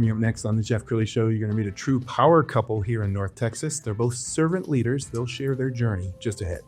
Coming up next on the Jeff Crilley Show, you're going to meet a true power couple here in North Texas. They're both servant leaders. They'll share their journey just ahead.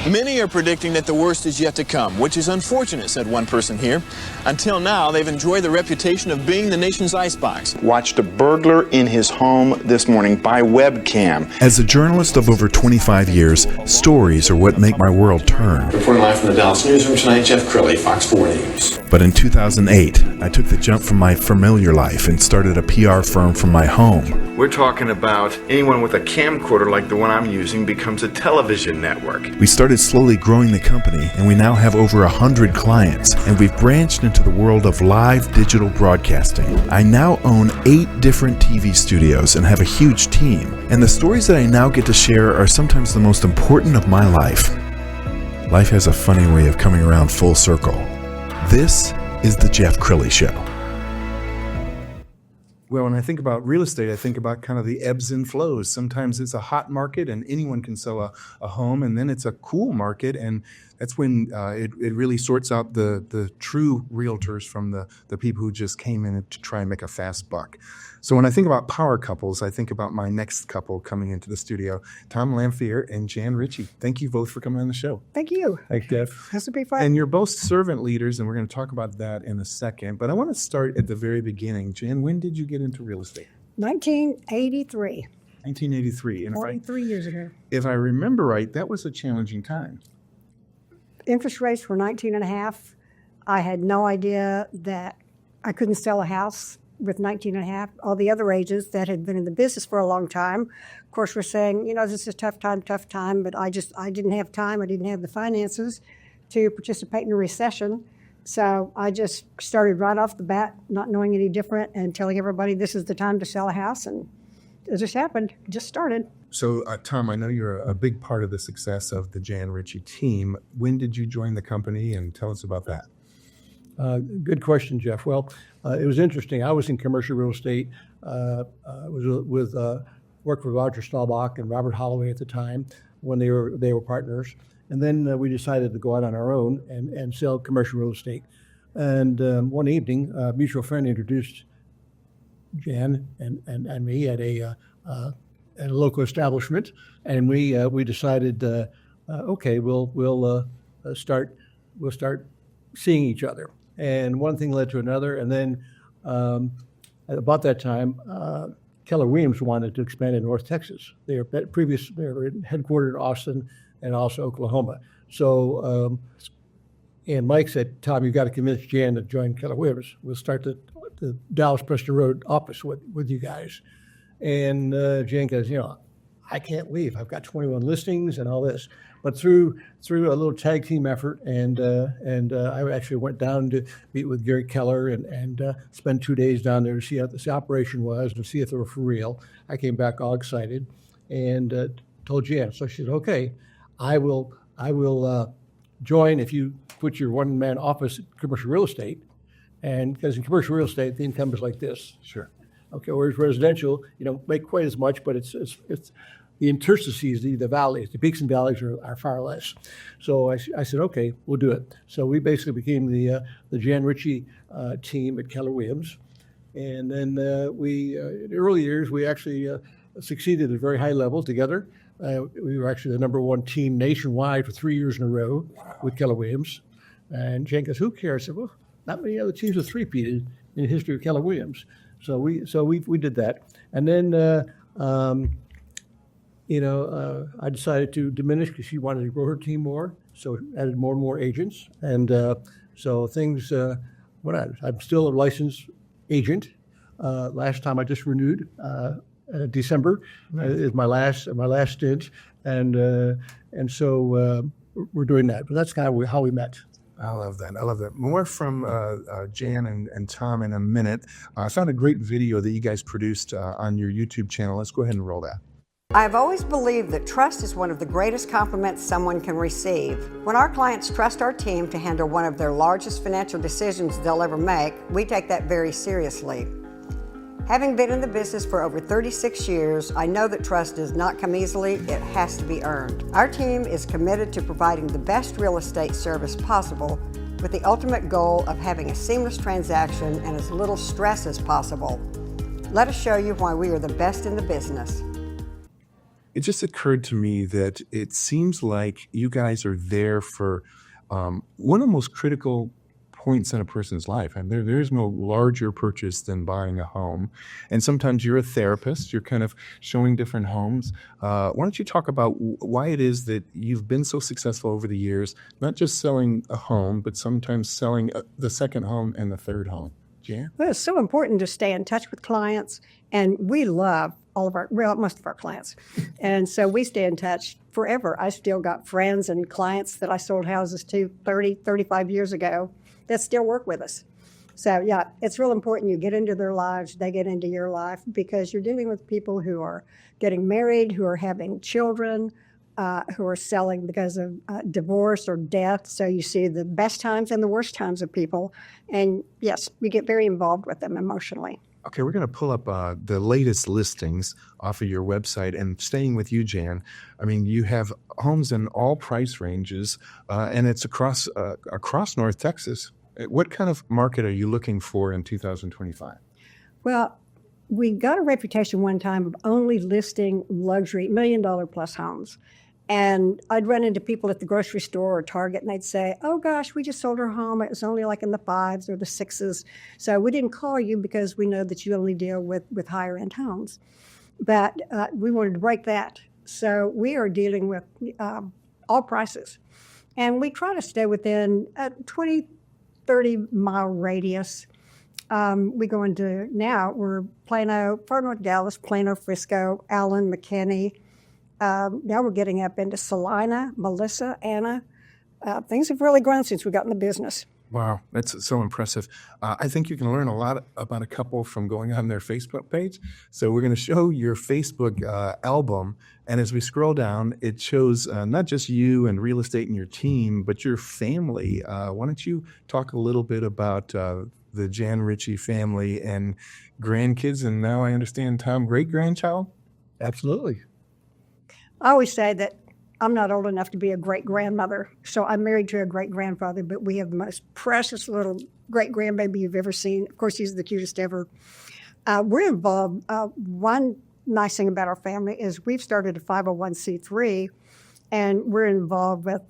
Many are predicting that the worst is yet to come, which is unfortunate, said one person here. Until now, they've enjoyed the reputation of being the nation's icebox. Watched a burglar in his home this morning by webcam. As a journalist of over 25 years, stories are what make my world turn. Reporting live from the Dallas newsroom tonight, Jeff Crilley, Fox 4 News. But in 2008, I took the jump from my familiar life and started a PR firm from my home. We're talking about anyone with a camcorder like the one I'm using becomes a television network. We started slowly growing the company, and we now have over 100 clients, and we've branched into the world of live digital broadcasting. I now own 8 different TV studios and have a huge team, and the stories that I now get to share are sometimes the most important of my life. Life has a funny way of coming around full circle. This is the Jeff Crilley Show. Well, when I think about real estate, I think about kind of the ebbs and flows. Sometimes it's a hot market and anyone can sell a home, and then it's a cool market, and that's when it really sorts out the true realtors from the people who just came in to try and make a fast buck. So when I think about power couples, I think about my next couple coming into the studio, Tom Lamphere and Jan Richey. Thank you both for coming on the show. Thank you. Thanks, Jeff. This will be fun. And you're both servant leaders, and we're going to talk about that in a second. But I want to start at the very beginning. Jan, when did you get into real estate? 1983. 1983. And 43 years ago. If I remember right, that was a challenging time. Interest rates were 19.5. I had no idea that I couldn't sell a house with 19.5. All the other agents that had been in the business for a long time, of course, were saying, this is a tough time, but I didn't have time. I didn't have the finances to participate in a recession. So I just started right off the bat, not knowing any different and telling everybody this is the time to sell a house. And it just happened, just started. So, Tom, I know you're a big part of the success of the Jan Richey team. When did you join the company, and tell us about that? Good question, Jeff. Well, it was interesting. I was in commercial real estate. Worked with Roger Staubach and Robert Holloway at the time when they were partners. And then we decided to go out on our own and sell commercial real estate. And one evening, a mutual friend introduced Jan and me at a local establishment, and we decided, okay, we'll start seeing each other. And one thing led to another, and then about that time, Keller Williams wanted to expand in North Texas. They were headquartered in Austin and also Oklahoma. So, and Mike said, Tom, you've got to convince Jan to join Keller Williams. We'll start the Dallas Preston Road office with you guys. And Jan goes, I can't leave. I've got 21 listings and all this. But through a little tag team effort, and I actually went down to meet with Gary Keller and spend 2 days down there to see how this operation was and see if they were for real. I came back all excited and told Jan. So she said, okay, I will join if you put your one-man office in commercial real estate. And because in commercial real estate, the income is like this. Sure. Okay, whereas residential, make quite as much, but it's the interstices, the valleys, the peaks and valleys are far less. So I said, okay, we'll do it. So we basically became the Jan Richey team at Keller Williams. And then in the early years, we actually succeeded at a very high level together. We were actually the number one team nationwide for 3 years in a row with Keller Williams. And Jan goes, who cares? I said, well, not many other teams have three-peated in the history of Keller Williams. So we did that. And then, I decided to diminish because she wanted to grow her team more. So added more and more agents. And so things went on. I'm still a licensed agent. Last time I just renewed, December is my last stint. And so we're doing that. But that's kind of how we met. I love that. More from Jan and Tom in a minute. I found a great video that you guys produced on your YouTube channel. Let's go ahead and roll that. I've always believed that trust is one of the greatest compliments someone can receive. When our clients trust our team to handle one of their largest financial decisions they'll ever make, we take that very seriously. Having been in the business for over 36 years, I know that trust does not come easily, it has to be earned. Our team is committed to providing the best real estate service possible with the ultimate goal of having a seamless transaction and as little stress as possible. Let us show you why we are the best in the business. It just occurred to me that it seems like you guys are there for one of the most critical points in a person's life. And there's no larger purchase than buying a home. And sometimes you're a therapist, you're kind of showing different homes. Why don't you talk about why it is that you've been so successful over the years, not just selling a home, but sometimes selling the second home and the third home? Jan? Well, it's so important to stay in touch with clients, and we love most of our clients. And so we stay in touch forever. I still got friends and clients that I sold houses to 30, 35 years ago that still work with us. So yeah, it's real important you get into their lives, they get into your life, because you're dealing with people who are getting married, who are having children, who are selling because of divorce or death. So you see the best times and the worst times of people. And yes, we get very involved with them emotionally. Okay, we're going to pull up the latest listings off of your website. And staying with you, Jan, I mean, you have homes in all price ranges, and it's across North Texas. What kind of market are you looking for in 2025? Well, we got a reputation one time of only listing luxury $1 million plus homes. And I'd run into people at the grocery store or Target, and they'd say, oh gosh, we just sold our home. It was only like in the 5s or the 6s. So we didn't call you because we know that you only deal with higher end homes. But we wanted to break that. So we are dealing with all prices. And we try to stay within a 20, 30-mile radius. We go into, now we're Plano, far north Dallas, Plano, Frisco, Allen, McKinney. Now we're getting up into Salina, Melissa, Anna. Things have really grown since we got in the business. Wow, that's so impressive. I think you can learn a lot about a couple from going on their Facebook page. So we're going to show your Facebook album. And as we scroll down, it shows not just you and real estate and your team, but your family. Why don't you talk a little bit about the Jan Richey family and grandkids? And now I understand, Tom, great-grandchild? Absolutely. I always say that I'm not old enough to be a great-grandmother, so I'm married to a great-grandfather, but we have the most precious little great-grandbaby you've ever seen. Of course, he's the cutest ever. We're involved. One nice thing about our family is we've started a 501c3, and we're involved with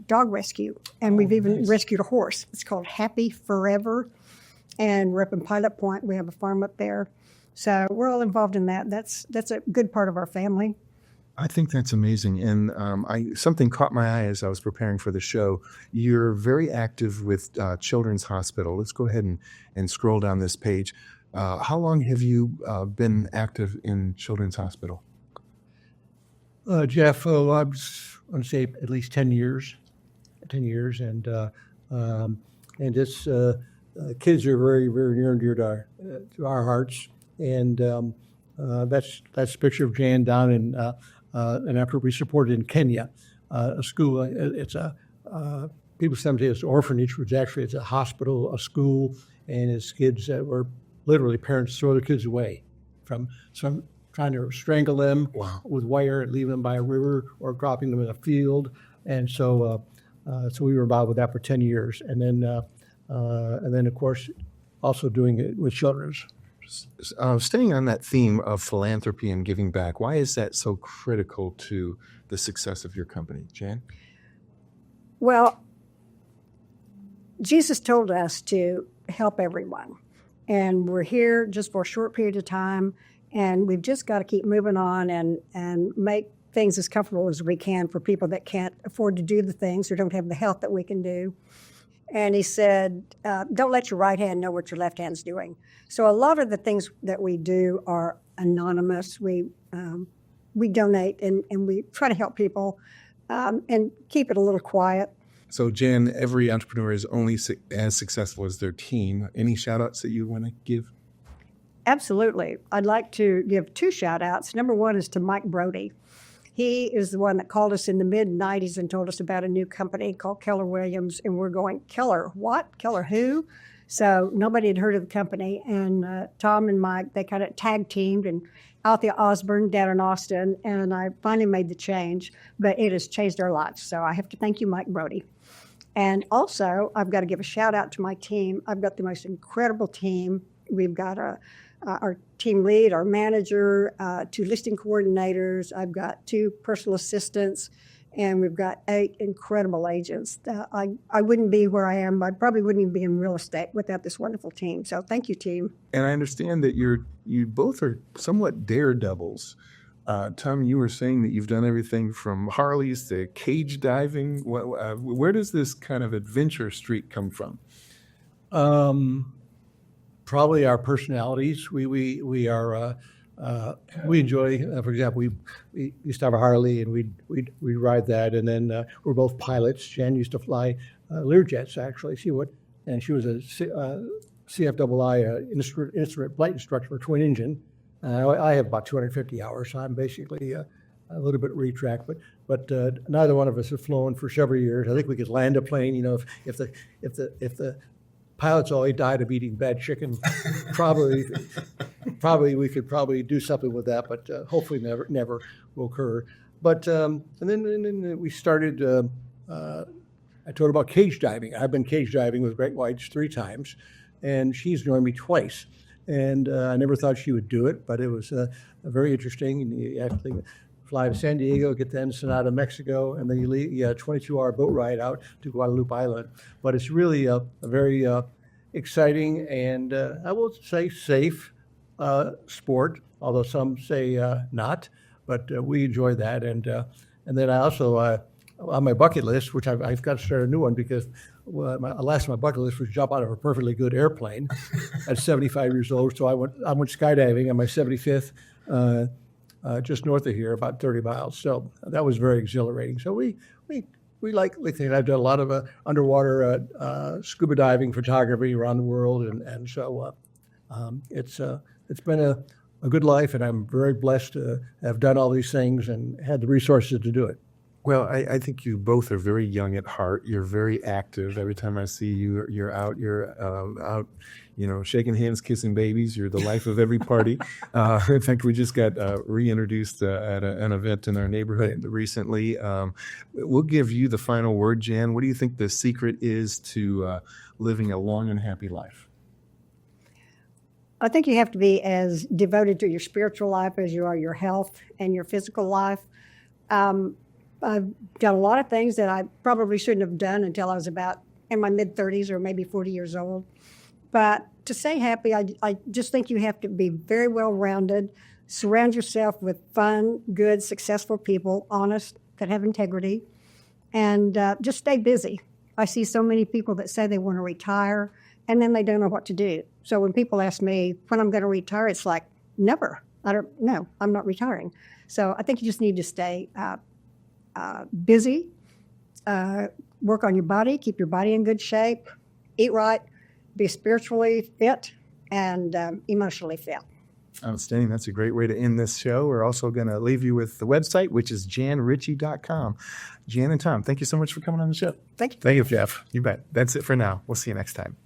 dog rescue, and we've even rescued a horse. It's called Happy Forever, and we're up in Pilot Point. We have a farm up there. So we're all involved in that. That's a good part of our family. I think that's amazing. And something caught my eye as I was preparing for the show. You're very active with Children's Hospital. Let's go ahead and scroll down this page. How long have you been active in Children's Hospital? Jeff, I was going to say at least 10 years. 10 years. And this kids are very, very near and dear to our hearts. And that's a picture of Jan down in and after we supported in Kenya, a school. It's people sometimes say it's an orphanage, which actually it's a hospital, a school, and it's kids that were literally parents throw their kids away from some trying to strangle them with wire and leave them by a river or dropping them in a field. And so we were involved with that for 10 years. And then of course, also doing it with children's. Staying on that theme of philanthropy and giving back, why is that so critical to the success of your company, Jan? Well, Jesus told us to help everyone. And we're here just for a short period of time, and we've just got to keep moving on and make things as comfortable as we can for people that can't afford to do the things or don't have the health that we can do. And he said, don't let your right hand know what your left hand's doing. So a lot of the things that we do are anonymous. We donate and we try to help people and keep it a little quiet. So Jan, every entrepreneur is only as successful as their team. Any shout outs that you want to give? Absolutely. I'd like to give 2 shout outs. Number 1 is to Mike Brody. He is the one that called us in the mid-'90s and told us about a new company called Keller Williams. And we're going, Keller, what? Keller who? So nobody had heard of the company. And Tom and Mike, they kind of tag teamed, and Althea Osborne down in Austin, and I finally made the change. But it has changed our lives. So I have to thank you, Mike Brody. And also, I've got to give a shout out to my team. I've got the most incredible team. We've got our team lead, our manager, 2 listing coordinators. I've got 2 personal assistants, and we've got 8 incredible agents. I wouldn't be where I am. I probably wouldn't even be in real estate without this wonderful team. So thank you, team. And I understand that you both are somewhat daredevils. Tom, you were saying that you've done everything from Harleys to cage diving. Where does this kind of adventure streak come from? Probably our personalities. We enjoy. For example, we used to have a Harley, and we'd ride that. And then we're both pilots. Jan used to fly Learjets. Actually, she was a CFII instrument flight instructor for twin engine. I have about 250 hours, so I'm basically a little bit retrack, but neither one of us have flown for several years. I think we could land a plane. If the pilots all died of eating bad chicken, probably we could probably do something with that, but hopefully never will occur. But and then we started. I told her about cage diving. I've been cage diving with great whites 3 times, and she's joined me twice. And I never thought she would do it, but it was very interesting. And you have to fly to San Diego, get to Ensenada, Mexico, and then you leave. You have a 22-hour boat ride out to Guadalupe Island. But it's really a very exciting and I will say safe sport, although some say not. But we enjoy that. And then I also on my bucket list, which I've got to start a new one because last on my bucket list was jump out of a perfectly good airplane at 75 years old. So I went skydiving on my 75th, just north of here, about 30 miles. So that was very exhilarating. So we like things. I've done a lot of underwater scuba diving photography around the world, and so it's been a good life, and I'm very blessed to have done all these things and had the resources to do it. Well, I think you both are very young at heart. You're very active. Every time I see you, you're out, shaking hands, kissing babies. You're the life of every party. In fact, we just got reintroduced at an event in our neighborhood recently. We'll give you the final word, Jan. What do you think the secret is to living a long and happy life? I think you have to be as devoted to your spiritual life as you are your health and your physical life. I've done a lot of things that I probably shouldn't have done until I was about in my mid-30s or maybe 40 years old. But to stay happy, I just think you have to be very well-rounded, surround yourself with fun, good, successful people, honest, that have integrity, and just stay busy. I see so many people that say they want to retire, and then they don't know what to do. So when people ask me when I'm going to retire, it's like, never. No, I'm not retiring. So I think you just need to stay busy, work on your body, keep your body in good shape, eat right, be spiritually fit, and emotionally fit. Outstanding. That's a great way to end this show. We're also going to leave you with the website, which is janrichey.com. Jan and Tom, thank you so much for coming on the show. Thank you. Thank you, Jeff. You bet. That's it for now. We'll see you next time.